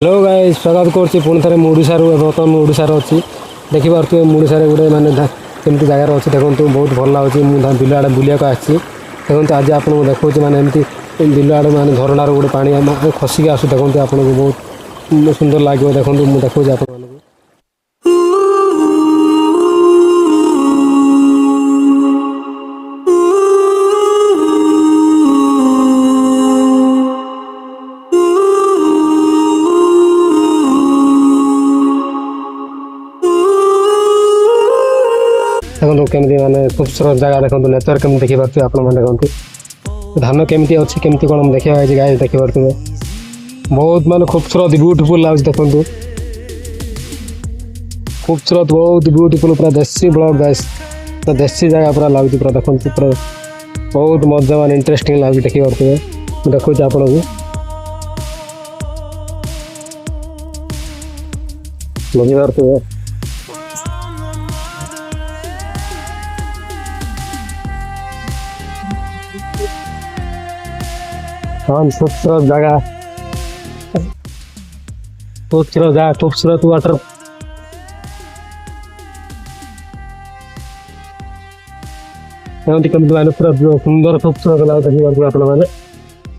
hello guys स्वागत करछि पुणी थे ओडिशा बर्तमान ओडिशार अच्छी देखिपे ओडिशा गोटे माने केमती जगार अच्छी देखो बहुत भल लगे बिल आड़े बुलाक आसी देखो आज आपको देखा मैंने एमती बिल आड़े मैंने झरणार गोटे पानी खसिक आसू देखो आपको बहुत सुंदर लगे देखो मुझे देखा आप देखो केमती माने खूबसूरत जगह देखो नेचर केमती देखिपे आप देखो धान केमती अच्छी केमती कौन देखा गाय देखिपे बहुत माने खूबसूरत ब्यूटीफुल लगे देखो खूबसूरत बहुत ब्यूटीफुल पूरा देसी ब्लॉग गैस तो देसी जगह पूरा लगे पूरा देखो पूरा बहुत मजा मान इंटरेस्टिंग लगे देखिपे देखो आपको बुझीपे हाँ खूबसूरत जगह खूबसूरत वाटर कमी मैंने पूरा सुंदर खूबसूरत लगे देखिए आप